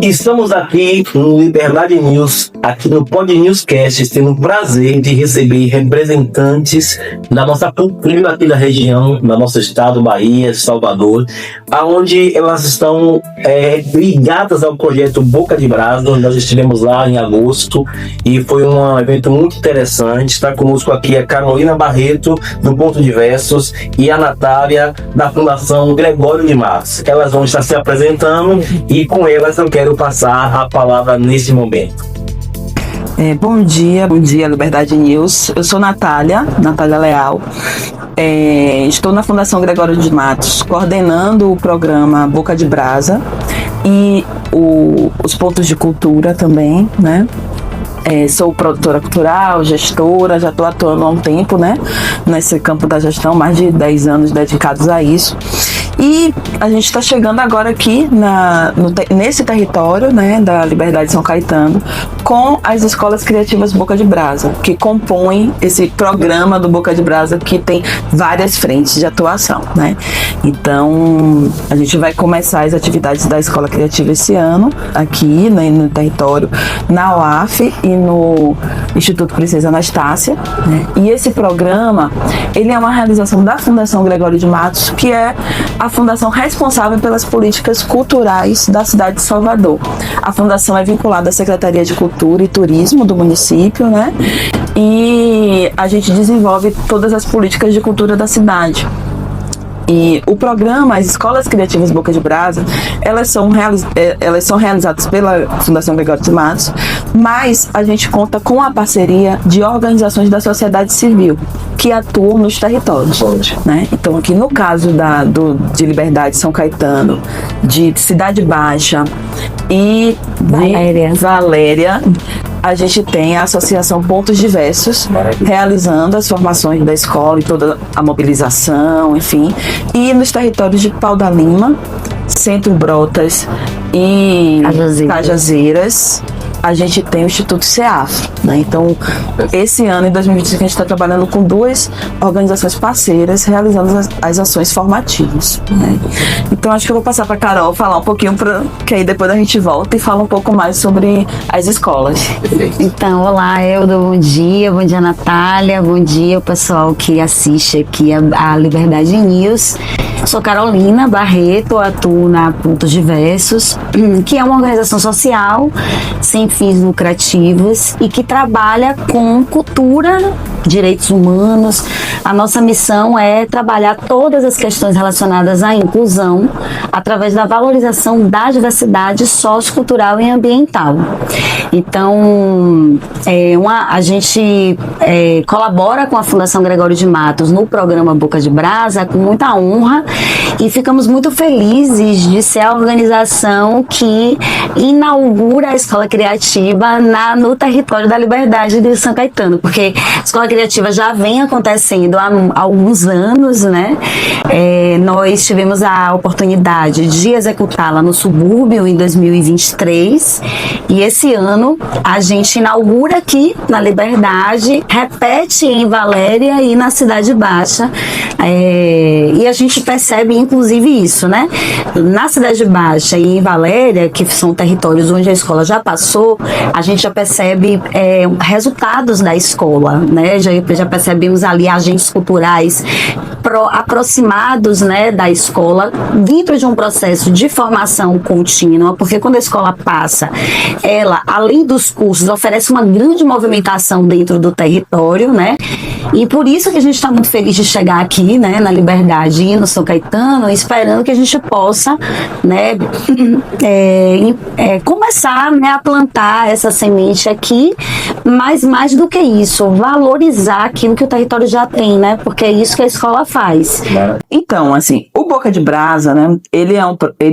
Estamos aqui no Liberdade News, aqui no Pod Newscast, tendo o prazer de receber representantes da nossa cultura aqui da região, do nosso estado, Bahia, Salvador, aonde elas estão ligadas ao projeto Boca de Brasa. Nós estivemos lá em agosto e foi um evento muito interessante. Está conosco aqui a Carolina Barreto, do Ponto de Versos, e a Natália, da Fundação Gregório de Matos. Elas vão estar se apresentando e com elas eu quero passar a palavra nesse momento. Bom dia, Liberdade News. Eu sou Natália Leal. Estou na Fundação Gregório de Matos, coordenando o programa Boca de Brasa e os pontos de cultura também, né? Sou produtora cultural, gestora, já estou atuando há um tempo, né, nesse campo da gestão, mais de 10 anos dedicados a isso. E a gente está chegando agora aqui nesse território, né, da Liberdade São Caetano, com as escolas criativas Boca de Brasa, que compõem esse programa do Boca de Brasa, que tem várias frentes de atuação, né? Então, a gente vai começar as atividades da Escola Criativa esse ano, aqui, né, no território, na UAF e no Instituto Princesa Anastácia, né? E esse programa, ele é uma realização da Fundação Gregório de Matos, que é a fundação responsável pelas políticas culturais da cidade de Salvador. A fundação é vinculada à Secretaria de Cultura e Turismo do município, né? E a gente desenvolve todas as políticas de cultura da cidade. E o programa, as Escolas Criativas Boca de Brasa, elas são realizadas pela Fundação Gregório de Matos, mas a gente conta com a parceria de organizações da sociedade civil que atuam nos territórios, né? Então, aqui no caso de Liberdade São Caetano, de Cidade Baixa e Valéria, a gente tem a Associação Pontos Diversos, realizando as formações da escola e toda a mobilização, enfim. E nos territórios de Pau da Lima, Centro Brotas e Cajazeiras, a gente tem o Instituto CEAF, né? Então, esse ano, em 2025, a gente está trabalhando com duas organizações parceiras, realizando as ações formativas, né? Então, acho que eu vou passar para a Carol falar um pouquinho, que aí depois a gente volta e fala um pouco mais sobre as escolas. Então, olá, Eldo, bom dia, Natália, bom dia o pessoal que assiste aqui a Liberdade News. Sou Carolina Barreto, atuo na Pontos Diversos, que é uma organização social sem fins lucrativos e que trabalha com cultura, direitos humanos. A nossa missão é trabalhar todas as questões relacionadas à inclusão através da valorização da diversidade sociocultural e ambiental. Então, a gente colabora com a Fundação Gregório de Matos no programa Boca de Brasa com muita honra e ficamos muito felizes de ser a organização que inaugura a Escola Criativa no território da Liberdade de São Caetano, porque a Escola Criativa já vem acontecendo há alguns anos, né? Nós tivemos a oportunidade de executá-la no subúrbio em 2023 e esse ano a gente inaugura aqui na Liberdade, repete em Valéria e na Cidade Baixa, e a gente percebe inclusive isso, né? Na Cidade Baixa e em Valéria, que são territórios onde a escola já passou, a gente já percebe resultados da escola, né? Já percebemos ali agentes culturais aproximados, né, da escola dentro de um processo de formação contínua, porque quando a escola passa, ela, além dos cursos, oferece uma grande movimentação dentro do território, né? E por isso que a gente está muito feliz de chegar aqui, né, na Liberdade e no São Caetano, esperando que a gente possa, né, começar, né, a plantar essa semente aqui, mas mais do que isso, valorizar aquilo que o território já tem, né? Porque é isso que a escola faz. Então, assim, o Boca de Brasa, né, ele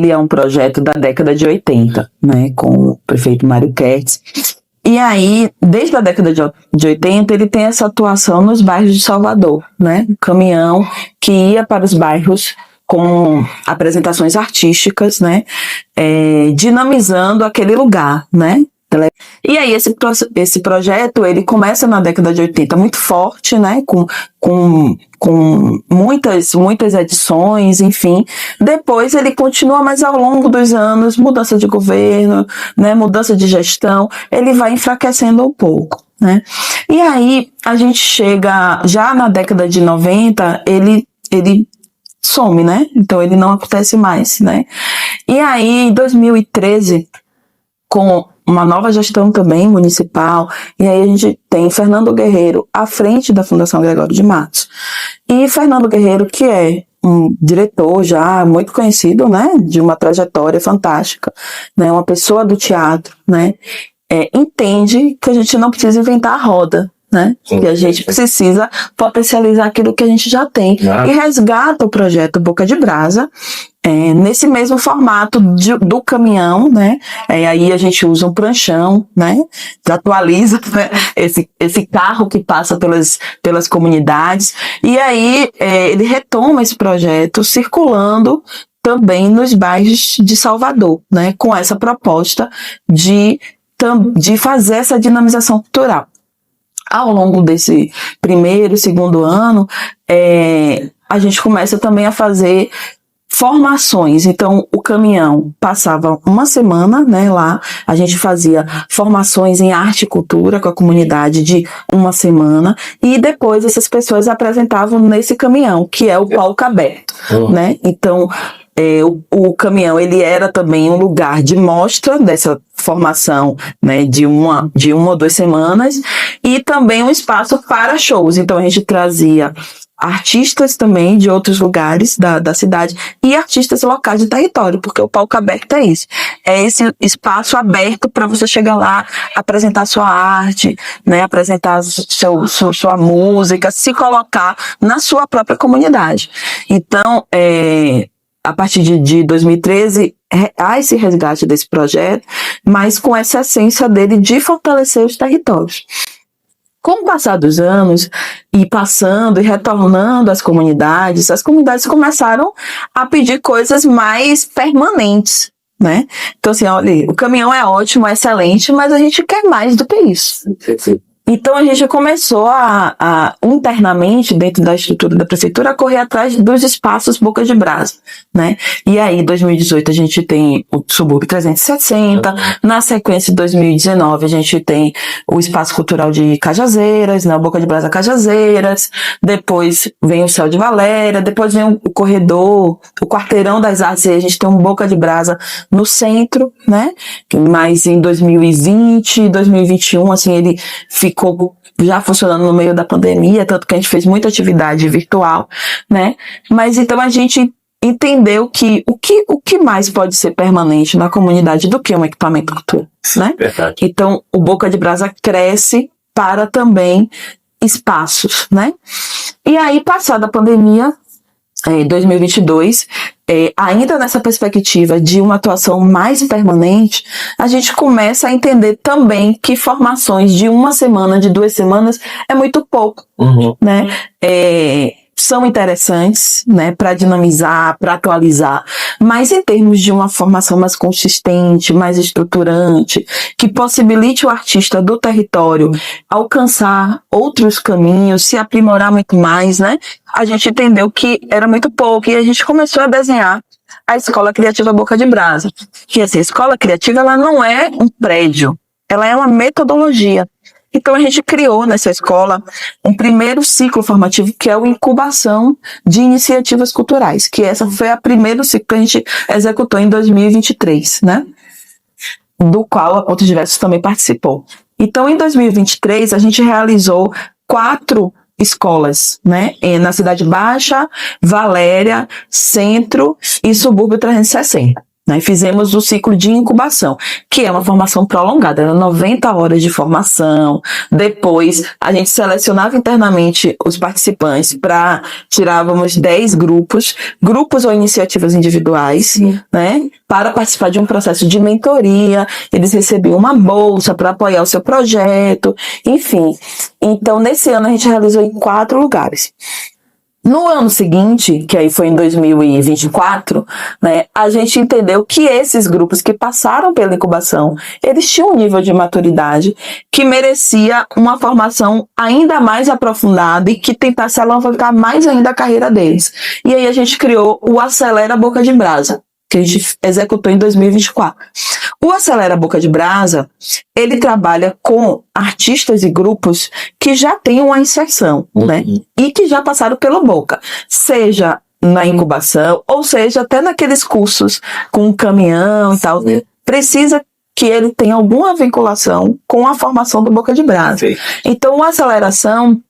é um projeto da década de 80, né, com o prefeito Mário Kertz. E aí, desde a década de 80, ele tem essa atuação nos bairros de Salvador, né? Caminhão que ia para os bairros com apresentações artísticas, né? Dinamizando aquele lugar, né? E aí esse projeto, ele começa na década de 80 muito forte, né, com muitas edições, enfim. Depois ele continua, mas ao longo dos anos, mudança de governo, né, mudança de gestão, ele vai enfraquecendo um pouco, né. E aí a gente chega, já na década de 90, ele some, né, então ele não acontece mais, né. E aí em 2013, com uma nova gestão também municipal, e aí a gente tem Fernando Guerreiro à frente da Fundação Gregório de Matos. E Fernando Guerreiro, que é um diretor já muito conhecido, né, de uma trajetória fantástica, né, uma pessoa do teatro, né, entende que a gente não precisa inventar a roda, né, que a gente precisa potencializar aquilo que a gente já tem, e resgata o projeto Boca de Brasa, nesse mesmo formato do caminhão, né? Aí a gente usa um pranchão, né? Atualiza, né? Esse carro que passa pelas comunidades. E aí ele retoma esse projeto circulando também nos bairros de Salvador, né? Com essa proposta de fazer essa dinamização cultural. Ao longo desse primeiro, segundo ano, a gente começa também a fazer formações. Então, o caminhão passava uma semana, né, lá. A gente fazia formações em arte e cultura com a comunidade de uma semana. E depois essas pessoas apresentavam nesse caminhão, que é o palco aberto, né? Então, o caminhão, ele era também um lugar de mostra dessa formação, né, de uma ou 2 semanas, e também um espaço para shows. Então, a gente trazia artistas também de outros lugares da cidade e artistas locais de território, porque o palco aberto é isso. É esse espaço aberto para você chegar lá, apresentar sua arte, né, apresentar sua música, se colocar na sua própria comunidade. Então, a partir de 2013, há esse resgate desse projeto, mas com essa essência dele de fortalecer os territórios. Com o passar dos anos, e passando e retornando às comunidades, as comunidades começaram a pedir coisas mais permanentes, né? Então, assim, olha, o caminhão é ótimo, é excelente, mas a gente quer mais do que isso. Então, a gente começou a internamente, dentro da estrutura da prefeitura, a correr atrás dos espaços Boca de Brasa, né? E aí, em 2018, a gente tem o Subúrbio 360, na sequência de 2019, a gente tem o Espaço Cultural de Cajazeiras, né? O Boca de Brasa Cajazeiras, depois vem o Céu de Valéria, depois vem o Corredor, o Quarteirão das Artes, e a gente tem um Boca de Brasa no centro, né? Mas em 2020, 2021, assim, ele ficou já funcionando no meio da pandemia, tanto que a gente fez muita atividade virtual, né? Mas então a gente entendeu que o que mais pode ser permanente na comunidade do que um equipamento cultural, né? Verdade. Então o Boca de Brasa cresce para também espaços, né? E aí, passada a pandemia, 2022, ainda nessa perspectiva de uma atuação mais permanente, a gente começa a entender também que formações de 1 semana, de 2 semanas, é muito pouco, né? São interessantes, né, para dinamizar, para atualizar, mas em termos de uma formação mais consistente, mais estruturante, que possibilite o artista do território alcançar outros caminhos, se aprimorar muito mais, né, a gente entendeu que era muito pouco e a gente começou a desenhar a Escola Criativa Boca de Brasa. Que assim, a Escola Criativa, ela não é um prédio, ela é uma metodologia. Então, a gente criou nessa escola um primeiro ciclo formativo, que é o Incubação de Iniciativas Culturais, que essa foi a primeiro ciclo que a gente executou em 2023, né? Do qual a Pontos Diversos também participou. Então, em 2023, a gente realizou 4 escolas, né? Na Cidade Baixa, Valéria, Centro e Subúrbio 360. Né, fizemos o ciclo de incubação, que é uma formação prolongada, era 90 horas de formação. Depois, a gente selecionava internamente os participantes tirávamos 10 grupos ou iniciativas individuais, né, para participar de um processo de mentoria. Eles recebiam uma bolsa para apoiar o seu projeto, enfim. Então, nesse ano, a gente realizou em 4 lugares. No ano seguinte, que aí foi em 2024, né, a gente entendeu que esses grupos que passaram pela incubação, eles tinham um nível de maturidade que merecia uma formação ainda mais aprofundada e que tentasse alavancar mais ainda a carreira deles. E aí a gente criou o Acelera Boca de Brasa, que a gente executou em 2024. O Acelera Boca de Brasa, ele trabalha com artistas e grupos que já têm uma inserção, né? E que já passaram pelo Boca, seja na incubação, ou seja, até naqueles cursos com caminhão e tal. Precisa que ele tenha alguma vinculação com a formação do Boca de Brasa. Então, o Aceleração,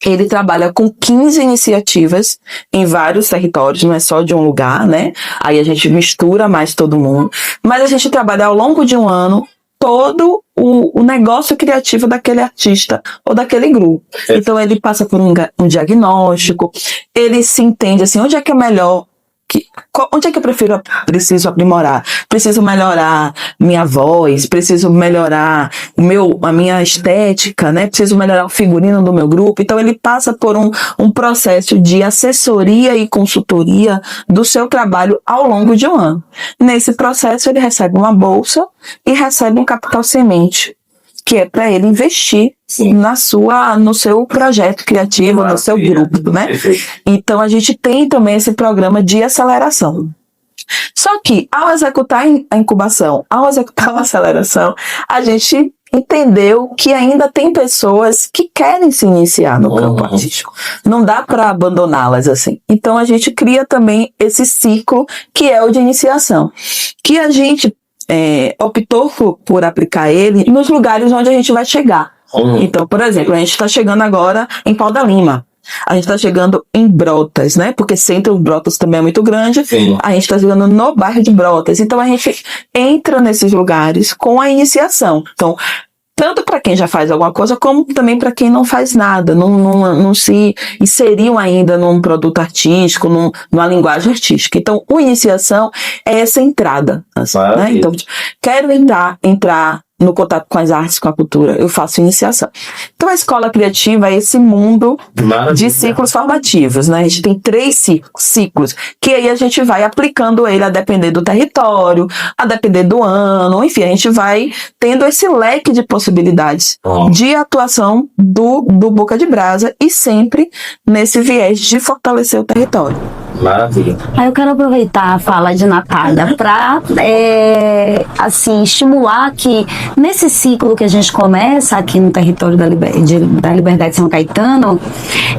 ele trabalha com 15 iniciativas em vários territórios, não é só de um lugar, né? Aí a gente mistura mais todo mundo. Mas a gente trabalha ao longo de um ano todo o negócio criativo daquele artista ou daquele grupo. Então ele passa por um diagnóstico, ele se entende assim, onde é que é melhor, onde é que eu preciso aprimorar? Preciso melhorar minha voz, preciso melhorar a minha estética, né? Preciso melhorar o figurino do meu grupo. Então ele passa por um processo de assessoria e consultoria do seu trabalho ao longo de um ano. Nesse processo ele recebe uma bolsa e recebe um capital semente, que é para ele investir no seu projeto criativo, no seu grupo, né? Então a gente tem também esse programa de aceleração. Só que ao executar a incubação, ao executar a aceleração, a gente entendeu que ainda tem pessoas que querem se iniciar no campo artístico. Não dá para abandoná-las assim. Então a gente cria também esse ciclo que é o de iniciação, que a gente optou por aplicar ele nos lugares onde a gente vai chegar. Então, por exemplo, a gente está chegando agora em Pau da Lima. A gente está chegando em Brotas, né? Porque Centro Brotas também é muito grande. Sim. A gente está chegando no bairro de Brotas. Então, a gente entra nesses lugares com a iniciação. Então, tanto para quem já faz alguma coisa, como também para quem não faz nada, não se inseriu ainda num produto artístico, numa linguagem artística. Então, a iniciação é essa entrada. Assim, né? Então, quero entrar no contato com as artes, com a cultura, eu faço iniciação. Então, a escola criativa é esse mundo de ciclos formativos, né? A gente tem 3 ciclos, que aí a gente vai aplicando ele a depender do território, a depender do ano, enfim, a gente vai tendo esse leque de possibilidades de atuação do Boca de Brasa e sempre nesse viés de fortalecer o território. Maravilha. Aí eu quero aproveitar a fala de Natália para assim, estimular que nesse ciclo que a gente começa aqui no território da Liberdade de São Caetano,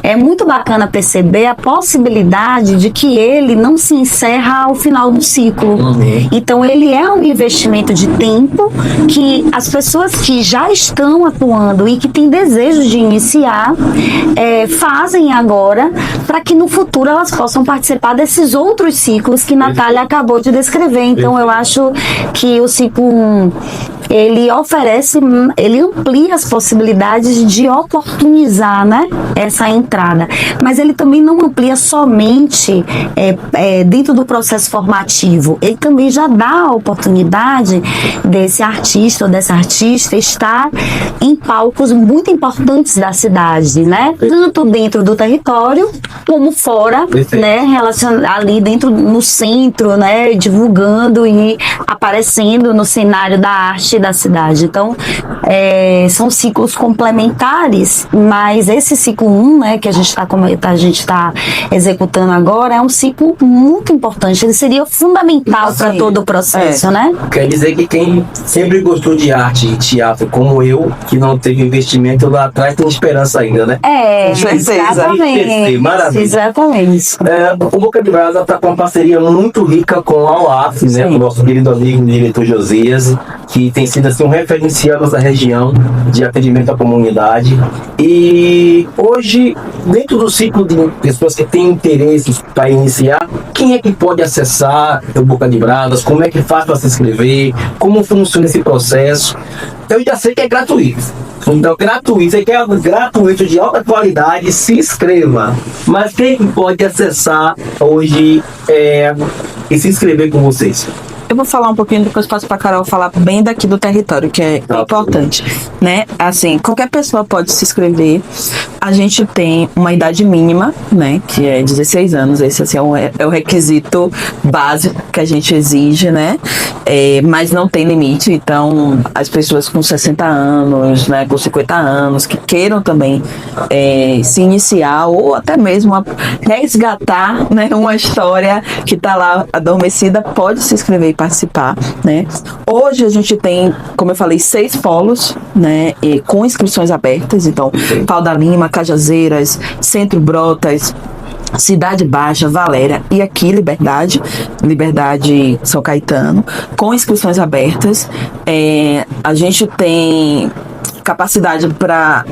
é muito bacana perceber a possibilidade de que ele não se encerra ao final do ciclo. Então ele é um investimento de tempo que as pessoas que já estão atuando e que têm desejo de iniciar fazem agora para que no futuro elas possam participar desses outros ciclos que Natália acabou de descrever. Então eu acho que o ciclo 1 ele amplia as possibilidades de oportunizar, né, essa entrada, mas ele também não amplia somente dentro do processo formativo, ele também já dá a oportunidade desse artista ou dessa artista estar em palcos muito importantes da cidade, né, tanto dentro do território como fora, né, ali dentro no centro, né, divulgando e aparecendo no cenário da arte da cidade. Então, são ciclos complementares, mas esse ciclo 1, né, que a gente está executando agora, é um ciclo muito importante. Ele seria fundamental para todo o processo, né? Quer dizer que quem sempre gostou de arte e teatro, como eu, que não teve investimento lá atrás, tem esperança ainda, né? Exatamente. Maravilha. Exatamente. O Boca de Brasa está com uma parceria muito rica com a UAF, né? O nosso querido amigo, diretor Josias, que tem sido assim, um referencial nessa região de atendimento à comunidade. E hoje, dentro do ciclo de pessoas que têm interesses para iniciar, quem é que pode acessar o Boca de Brasa? Como é que faz para se inscrever? Como funciona esse processo? Eu já sei que é gratuito. Então, gratuito, você quer algo gratuito de alta qualidade, se inscreva. Mas quem pode acessar hoje e se inscrever com vocês? Eu vou falar um pouquinho, depois passo para a Carol falar bem daqui do território, que é importante, né? Assim, qualquer pessoa pode se inscrever. a gente tem uma idade mínima, né, que é 16 anos. Esse assim, é o requisito básico que a gente exige, né, mas não tem limite. Então, as pessoas com 60 anos, né, com 50 anos, que queiram também se iniciar ou até mesmo resgatar, né, uma história que está lá adormecida, pode se inscrever e participar, né. Hoje a gente tem, como eu falei, 6 polos, né, com inscrições abertas. Então, Pau da Lima, Cajazeiras, Centro Brotas, Cidade Baixa, Valéria e aqui Liberdade São Caetano, com inscrições abertas. A gente tem capacidade para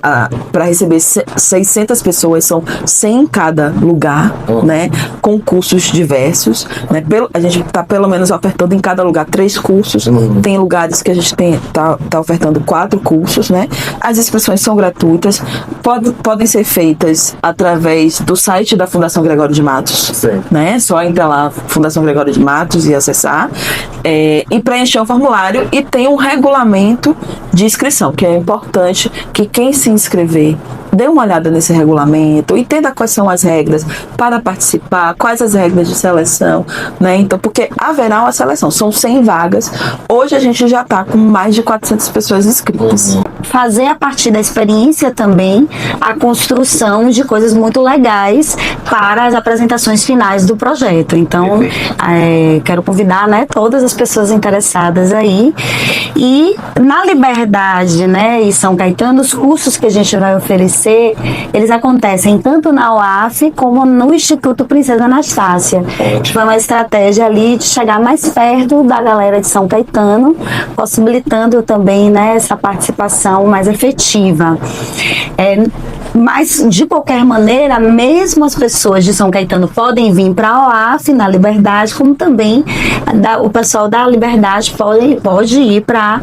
receber 600 pessoas, são 100 em cada lugar, né, com cursos diversos, né, a gente está pelo menos ofertando em cada lugar 3 cursos, tem lugares que a gente tá ofertando 4 cursos, né, as inscrições são gratuitas, podem ser feitas através do site da Fundação Gregório de Matos, né, só entrar lá, Fundação Gregório de Matos, e acessar, e preencher um formulário, e tem um regulamento de inscrição, que é importante que quem se inscrever dê uma olhada nesse regulamento, entenda quais são as regras para participar, quais as regras de seleção, né? Então, porque haverá uma seleção, são 100 vagas, hoje a gente já está com mais de 400 pessoas inscritas. Fazer a partir da experiência também a construção de coisas muito legais para as apresentações finais do projeto. Então, quero convidar, né, todas as pessoas interessadas aí. E na Liberdade, né, e São Caetano, os cursos que a gente vai oferecer, eles acontecem tanto na UAF como no Instituto Princesa Anastácia. Foi uma estratégia ali de chegar mais perto da galera de São Caetano, possibilitando também, né, essa participação mais efetiva. Mas, de qualquer maneira, mesmo as pessoas de São Caetano podem vir para a OAF, na Liberdade, como também o pessoal da Liberdade pode ir para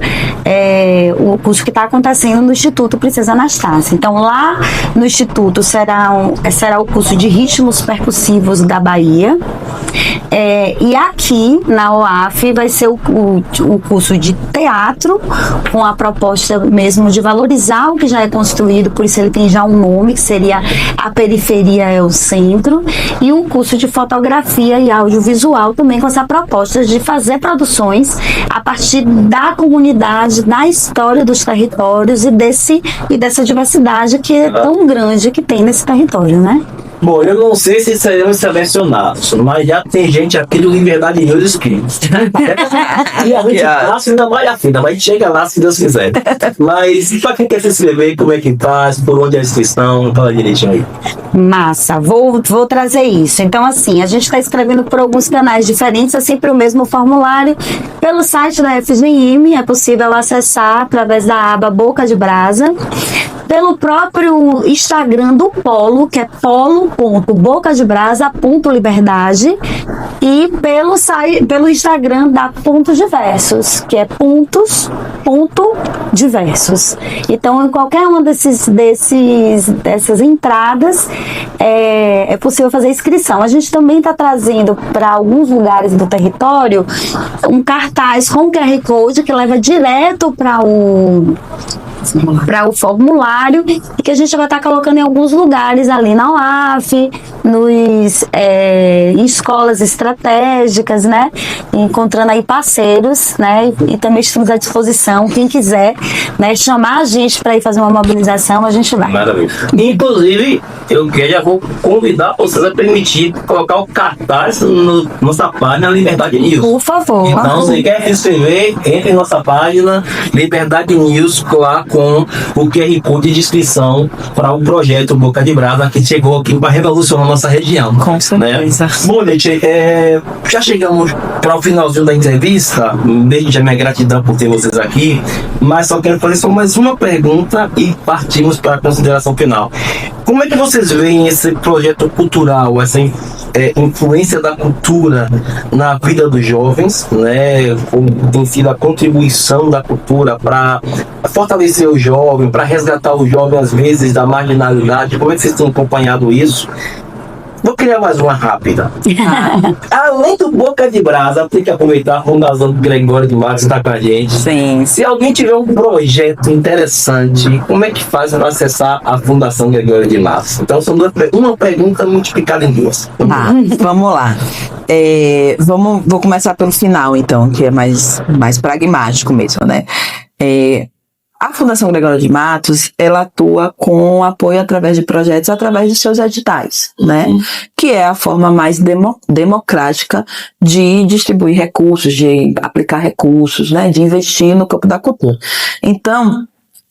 o curso que está acontecendo no Instituto Princesa Anastácia. Então, lá no Instituto será o curso de ritmos percussivos da Bahia. E aqui na OAF vai ser o curso de teatro, com a proposta mesmo de valorizar o que já é construído, por isso ele tem já um nome, que seria A Periferia é o Centro, e um curso de fotografia e audiovisual também com essa proposta de fazer produções a partir da comunidade, da história dos territórios e dessa diversidade que é tão grande que tem nesse território, né? Bom, eu não sei se seremos selecionados, mas já tem gente aqui do Liberdade News inscritos. E a gente passa ainda mais à frente, mas a gente chega lá se Deus quiser. Mas para quem quer se inscrever, como é que faz, por onde é a inscrição, fala direitinho aí. Massa, vou trazer isso. Então, assim, a gente está escrevendo por alguns canais diferentes, é sempre o mesmo formulário. Pelo site da FGM é possível acessar através da aba Boca de Brasa. Pelo próprio Instagram do Polo, que é polo.bocadebrasa.liberdade, e pelo Instagram da Pontos Diversos, que é pontos.diversos. Então, em qualquer uma dessas entradas é possível fazer inscrição. A gente também está trazendo para alguns lugares do território um cartaz com QR Code que leva direto para o formulário, e que a gente vai estar colocando em alguns lugares ali na UAF, em escolas estratégicas, né? Encontrando aí parceiros, né? E também estamos à disposição, quem quiser, né, chamar a gente para ir fazer uma mobilização, a gente vai. Maravilha. Inclusive, eu já vou convidar vocês a permitir colocar o cartaz no nossa página Liberdade News. Por favor. Então, se quer se inscrever, entre em nossa página Liberdade News, lá com o QR Code de inscrição para o projeto Boca de Brasa, que chegou aqui para revolucionar a nossa região. Com certeza. Né? Bom, gente, já chegamos para o finalzinho da entrevista. Desde já minha gratidão por ter vocês aqui, mas só quero fazer só mais uma pergunta e partimos para a consideração final. Como é que vocês veem esse projeto cultural, essa influência da cultura na vida dos jovens, né? Como tem sido a contribuição da cultura para fortalecer o jovem, para resgatar o jovem às vezes da marginalidade? Como é que vocês têm acompanhado isso? Vou criar mais uma rápida. Além do Boca de Brasa, tem que aproveitar a Fundação Gregório de Matos está com a gente. Sim. Se alguém tiver um projeto interessante, como é que faz para acessar a Fundação Gregório de Matos? Então são uma pergunta multiplicada em duas. Vamos lá. Vou começar pelo final, então, que é mais pragmático mesmo, né? A Fundação Gregório de Matos, ela atua com apoio através de projetos, através de seus editais, né? Que é a forma mais democrática de distribuir recursos, de aplicar recursos, né? De investir no campo da cultura. Então,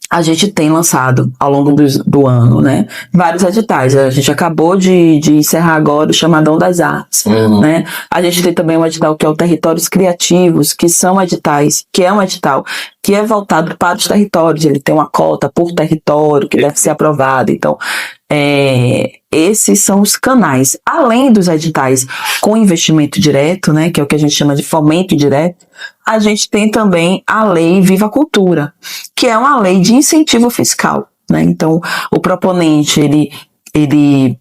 a gente tem lançado ao longo do ano, né, vários editais. A gente acabou de encerrar agora o Chamadão das Artes, né? A gente tem também um edital que é o Territórios Criativos, que é um edital que é voltado para os territórios. Ele tem uma cota por território que deve ser aprovada. Então, esses são os canais. Além dos editais com investimento direto, né, que é o que a gente chama de fomento direto, a gente tem também a Lei Viva a Cultura, que é uma lei de incentivo fiscal, né? Então, o proponente, ele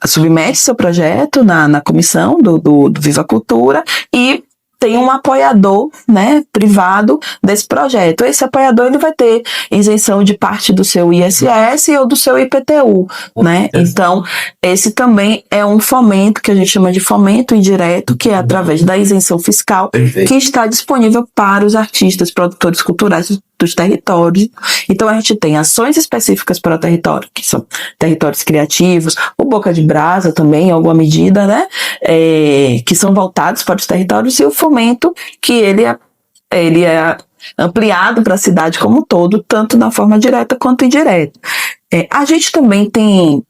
submete seu projeto na comissão do Viva a Cultura e tem um apoiador, né, privado desse projeto. Esse apoiador, ele vai ter isenção de parte do seu ISS ou do seu IPTU, né? Então, esse também é um fomento que a gente chama de fomento indireto, que é através da isenção fiscal, que está disponível para os artistas, produtores culturais dos territórios. Então, a gente tem ações específicas para o território, que são territórios criativos, o Boca de Brasa também, em alguma medida, né? Que são voltados para os territórios, e o fomento, que ele é ampliado para a cidade como um todo, tanto na forma direta quanto indireta. A gente também tem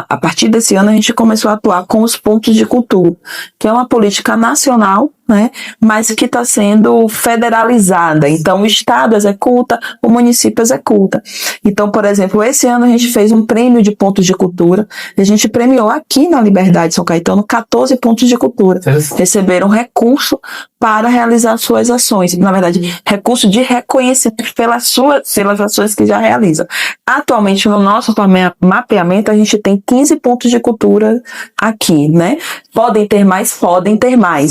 a partir desse ano a gente começou a atuar com os pontos de cultura, que é uma política nacional, né, mas que está sendo federalizada. Então, o Estado executa, o município executa. Então, por exemplo, esse ano a gente fez um prêmio de pontos de cultura, e a gente premiou aqui na Liberdade São Caetano 14 pontos de cultura. Receberam recurso para realizar suas ações. Na verdade, recurso de reconhecimento pelas ações que já realizam. Atualmente, no nosso mapeamento, a gente tem 15 pontos de cultura aqui, né? Podem ter mais,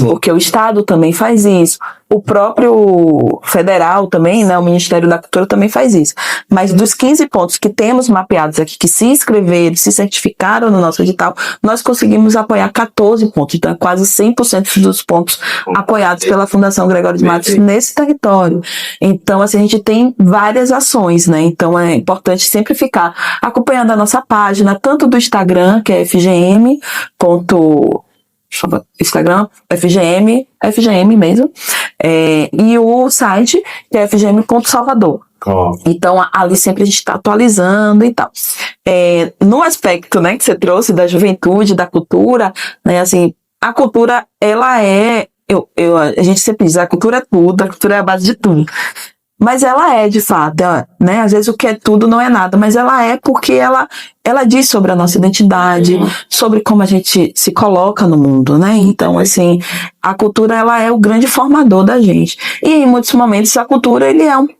porque o Estado também faz isso. O próprio federal também, né, o Ministério da Cultura também faz isso. Mas dos 15 pontos que temos mapeados aqui, que se inscreveram, se certificaram no nosso edital, nós conseguimos apoiar 14 pontos. Então, quase 100% dos pontos apoiados pela Fundação Gregório de Matos nesse território. Então, assim, a gente tem várias ações, né? Então, é importante sempre ficar acompanhando a nossa página, tanto do Instagram, que é Instagram, FGM mesmo, e o site, que é fgm.salvador. Então, ali sempre a gente está atualizando e tal. No aspecto, né, que você trouxe da juventude, da cultura, né, assim, a cultura, ela a gente sempre diz, a cultura é tudo, a cultura é a base de tudo. Mas ela é, de fato, né? Às vezes o que é tudo não é nada, mas ela é porque ela diz sobre a nossa identidade, sobre como a gente se coloca no mundo, né? Então, assim, a cultura, ela é o grande formador da gente. E em muitos momentos a cultura,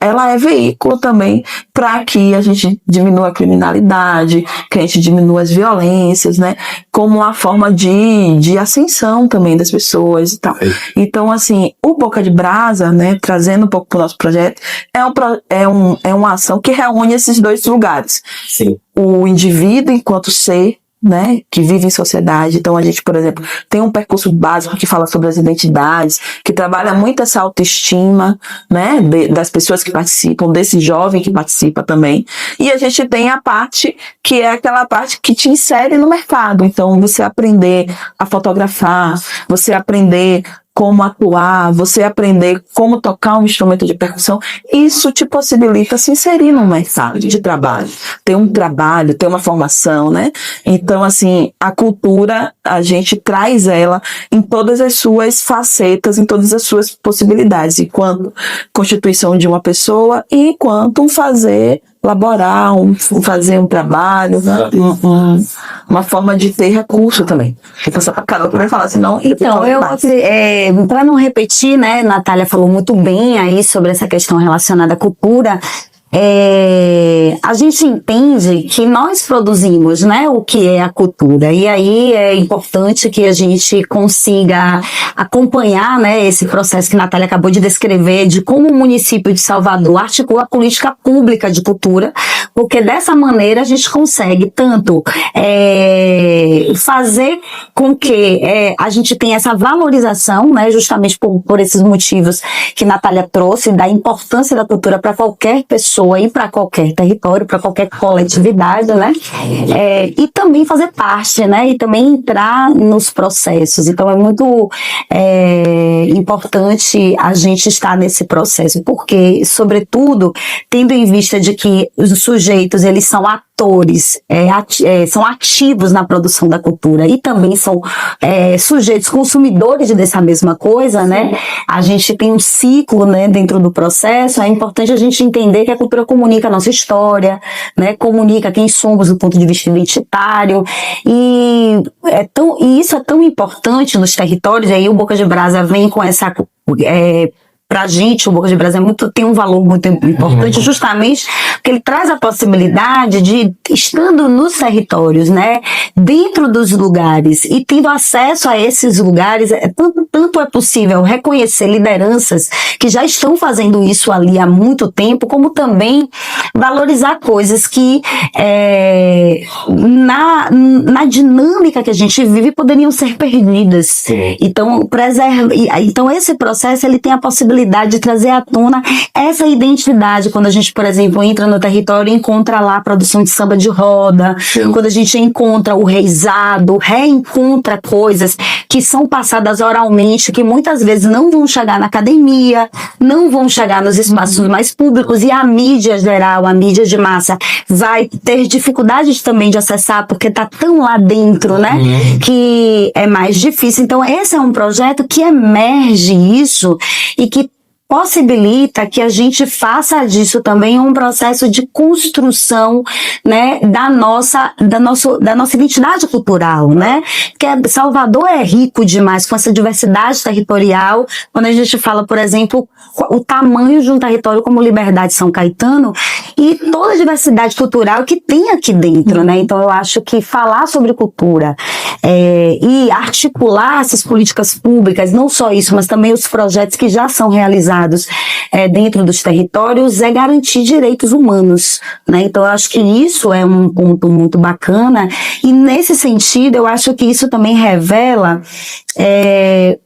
ela é veículo também para que a gente diminua a criminalidade, que a gente diminua as violências, né? Como uma forma de ascensão também das pessoas e tal. Então, assim, o Boca de Brasa, né, trazendo um pouco para o nosso projeto, é uma ação que reúne esses dois lugares. Sim. O indivíduo enquanto ser, né, que vive em sociedade. Então, a gente, por exemplo, tem um percurso básico que fala sobre as identidades, que trabalha muito essa autoestima, né, das pessoas que participam, desse jovem que participa também. E a gente tem a parte que é aquela parte que te insere no mercado. Então, você aprender a fotografar, você aprender como atuar, você aprender como tocar um instrumento de percussão, isso te possibilita se inserir no mercado de trabalho, ter um trabalho, ter uma formação, né? Então, assim, a cultura, a gente traz ela em todas as suas facetas, em todas as suas possibilidades, enquanto constituição de uma pessoa e enquanto fazer fazer um trabalho, uma forma de ter recurso também. Vou passar para Carol que vai falar, senão... Então, para não repetir, né, Natália falou muito bem aí sobre essa questão relacionada à cultura, a gente entende que nós produzimos, né, o que é a cultura, e aí é importante que a gente consiga acompanhar, né, esse processo que a Natália acabou de descrever, de como o município de Salvador articula a política pública de cultura, porque dessa maneira a gente consegue tanto fazer com que a gente tenha essa valorização, né, justamente por esses motivos que a Natália trouxe, da importância da cultura para qualquer pessoa e para qualquer território, para qualquer coletividade, né, e também fazer parte, né, e também entrar nos processos. Então é muito importante a gente estar nesse processo, porque, sobretudo, tendo em vista de que os sujeitos, eles são atores, são ativos na produção da cultura e também são sujeitos consumidores dessa mesma coisa, né? A gente tem um ciclo, né, dentro do processo. É importante a gente entender que a cultura comunica a nossa história, né? Comunica quem somos do ponto de vista identitário, e isso é tão importante nos territórios. E aí o Boca de Brasa vem com essa pra gente, o Boca de Brasa tem um valor muito importante, justamente porque ele traz a possibilidade de, estando nos territórios, né, dentro dos lugares e tendo acesso a esses lugares, tanto é possível reconhecer lideranças que já estão fazendo isso ali há muito tempo, como também valorizar coisas que na dinâmica que a gente vive poderiam ser perdidas. Sim. Então esse processo, ele tem a possibilidade de trazer à tona essa identidade. Quando a gente, por exemplo, entra no território e encontra lá a produção de samba de roda, sim, quando a gente encontra o reizado, reencontra coisas que são passadas oralmente, que muitas vezes não vão chegar na academia, não vão chegar nos espaços mais públicos, e a mídia geral, a mídia de massa, vai ter dificuldade também de acessar, porque está tão lá dentro, né, que é mais difícil. Então esse é um projeto que emerge isso e que possibilita que a gente faça disso também um processo de construção, né, da nossa identidade cultural, né? Porque Salvador é rico demais com essa diversidade territorial. Quando a gente fala, por exemplo, o tamanho de um território como Liberdade, São Caetano, e toda a diversidade cultural que tem aqui dentro, né? Então eu acho que falar sobre cultura e articular essas políticas públicas, não só isso, mas também os projetos que já são realizados dentro dos territórios, é garantir direitos humanos, né? Então eu acho que isso é um ponto muito bacana, e nesse sentido eu acho que isso também revela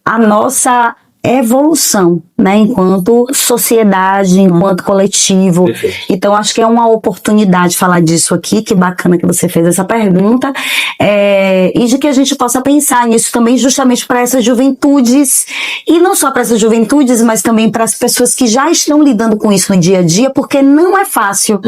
a nossa evolução, né, enquanto sociedade, enquanto coletivo. Perfeito. Então acho que é uma oportunidade falar disso aqui. Que bacana que você fez essa pergunta, e de que a gente possa pensar nisso também, justamente para essas juventudes, e não só para essas juventudes, mas também para as pessoas que já estão lidando com isso no dia a dia, porque não é fácil.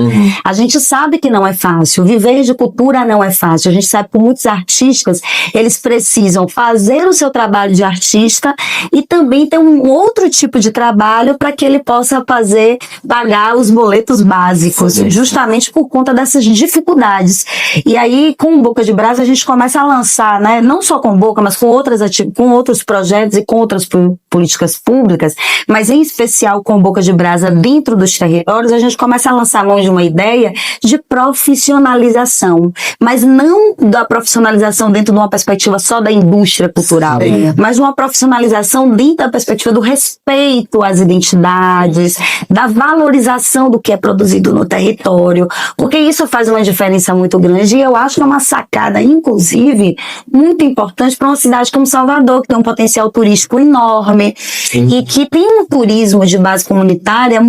A gente sabe que não é fácil, viver de cultura não é fácil. A gente sabe que muitos artistas, eles precisam fazer o seu trabalho de artista e também ter um outro tipo de trabalho para que ele possa pagar os boletos básicos, justamente por conta dessas dificuldades. E aí, com o Boca de Brasa, a gente começa a lançar, né, não só com Boca, mas com outros projetos e com outras políticas públicas, mas em especial com o Boca de Brasa dentro dos territórios, a gente começa a lançar mão de uma ideia de profissionalização, mas não da profissionalização dentro de uma perspectiva só da indústria cultural, mas uma profissionalização dentro da perspectiva do respeito às identidades, da valorização do que é produzido no território, porque isso faz uma diferença muito grande. E eu acho que é uma sacada, inclusive, muito importante para uma cidade como Salvador, que tem um potencial turístico enorme, sim, e que tem um turismo de base comunitária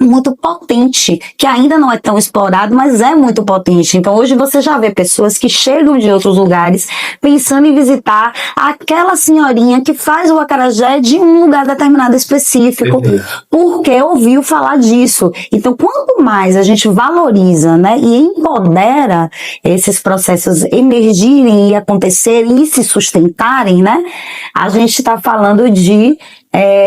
muito potente, que ainda não é tão explorado, mas é muito potente. Então hoje você já vê pessoas que chegam de outros lugares pensando em visitar aquela senhorinha que faz o acarajé de um lugar determinado específico, porque ouviu falar disso. Então quanto mais a gente valoriza, né, e empodera esses processos emergirem e acontecerem e se sustentarem, né, a gente está falando de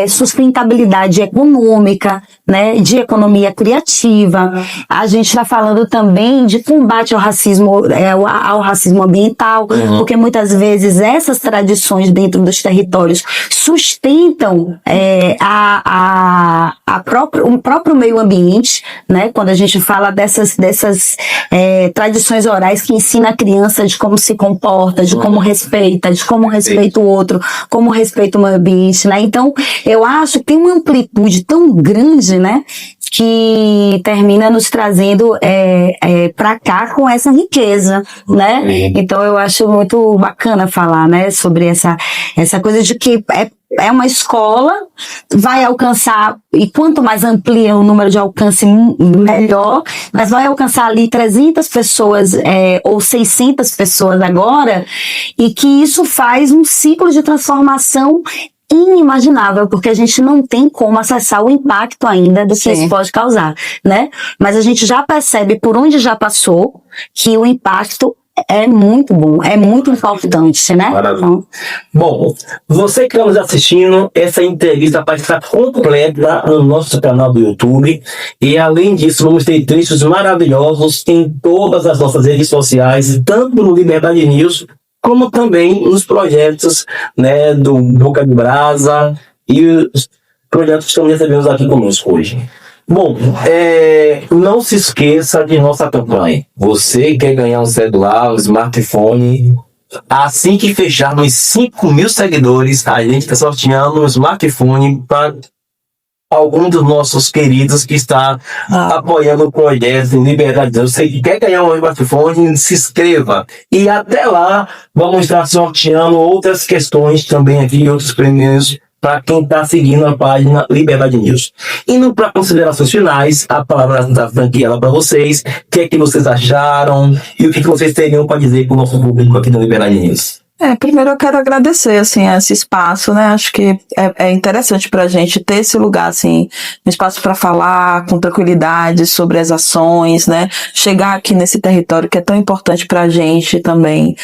sustentabilidade econômica, né, de economia criativa. A gente está falando também de combate ao racismo ambiental, porque muitas vezes essas tradições dentro dos territórios sustentam a o próprio meio ambiente, né? Quando a gente fala dessas tradições orais que ensina a criança de como se comporta, de como respeita, de como respeita o outro, como respeita o meio ambiente, né? Então, eu acho que tem uma amplitude tão grande, né? Que termina nos trazendo para cá com essa riqueza, né? Então eu acho muito bacana falar, né, sobre essa coisa de que é uma escola, vai alcançar, e quanto mais amplia o número de alcance, melhor, mas vai alcançar ali 300 pessoas ou 600 pessoas agora, e que isso faz um ciclo de transformação inimaginável, porque a gente não tem como acessar o impacto ainda do que isso pode causar, né? Mas a gente já percebe por onde já passou que o impacto é muito bom, é muito importante, né? Então, bom, você que está nos assistindo, essa entrevista vai estar completa no nosso canal do YouTube, e além disso vamos ter trechos maravilhosos em todas as nossas redes sociais, tanto no Liberdade News como também nos projetos, né, do Boca de Brasa e os projetos que estamos recebendo aqui conosco hoje. Bom, não se esqueça de nossa campanha. Você quer ganhar um celular, um smartphone, assim que fecharmos 5.000 seguidores, a gente está sorteando um smartphone para algum dos nossos queridos que está apoiando o projeto em Liberdade. Você que quer ganhar um smartphone, se inscreva. E até lá, vamos estar sorteando outras questões também aqui, outros prêmios para quem está seguindo a página Liberdade News. Indo para considerações finais, a palavra da franquia para vocês. O que é que vocês acharam e o que vocês teriam para dizer para o nosso público aqui na Liberdade News? Primeiro eu quero agradecer, assim, esse espaço, né, acho que é interessante pra gente ter esse lugar, assim, um espaço para falar com tranquilidade sobre as ações, né, chegar aqui nesse território que é tão importante pra gente também,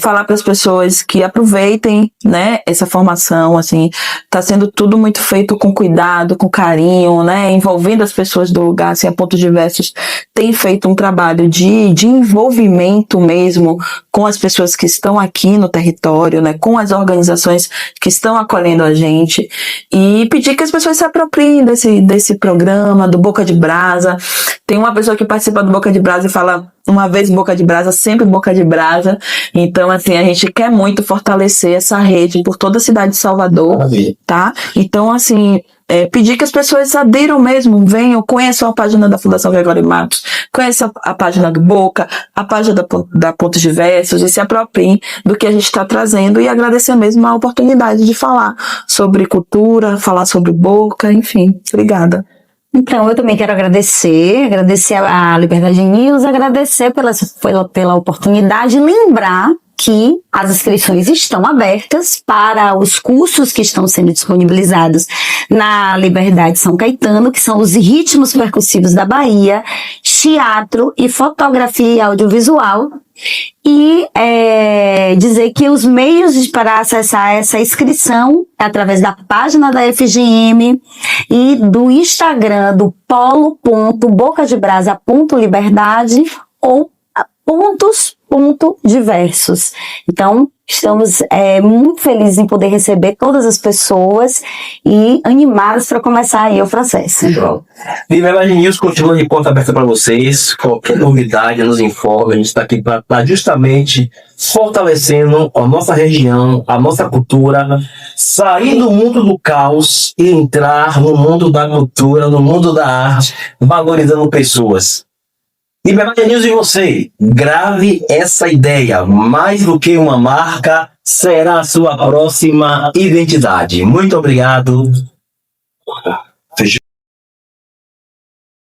falar para as pessoas que aproveitem, né, essa formação, assim, tá sendo tudo muito feito com cuidado, com carinho, né, envolvendo as pessoas do lugar, assim, a Pontos Diversos tem feito um trabalho de envolvimento mesmo com as pessoas que estão aqui no território, né, com as organizações que estão acolhendo a gente, e pedir que as pessoas se apropriem desse programa, do Boca de Brasa. Tem uma pessoa que participa do Boca de Brasa e fala, uma vez Boca de Brasa, sempre Boca de Brasa. Então, assim, a gente quer muito fortalecer essa rede por toda a cidade de Salvador, tá? Então, assim, pedir que as pessoas adiram mesmo, venham, conheçam a página da Fundação Gregório Matos, conheçam a página do Boca, a página da Pontos Diversos, e se apropriem do que a gente está trazendo, e agradecer mesmo a oportunidade de falar sobre cultura, falar sobre Boca, enfim. Obrigada. Então, eu também quero agradecer a Liberdade News, agradecer pela oportunidade, e lembrar que as inscrições estão abertas para os cursos que estão sendo disponibilizados na Liberdade São Caetano, que são os ritmos percussivos da Bahia, teatro e fotografia e audiovisual. E dizer que os meios para acessar essa inscrição é através da página da FGM e do Instagram do polo.bocadebrasa.liberdade ou pontos.diversos. Então, estamos muito felizes em poder receber todas as pessoas e animados para começar aí o processo. Liberdade News continua de porta aberta para vocês. Qualquer novidade, nos informe. A gente está aqui para justamente fortalecendo a nossa região, a nossa cultura, sair do mundo do caos e entrar no mundo da cultura, no mundo da arte, valorizando pessoas. Liberdade News e você, grave essa ideia. Mais do que uma marca, será a sua próxima identidade. Muito obrigado.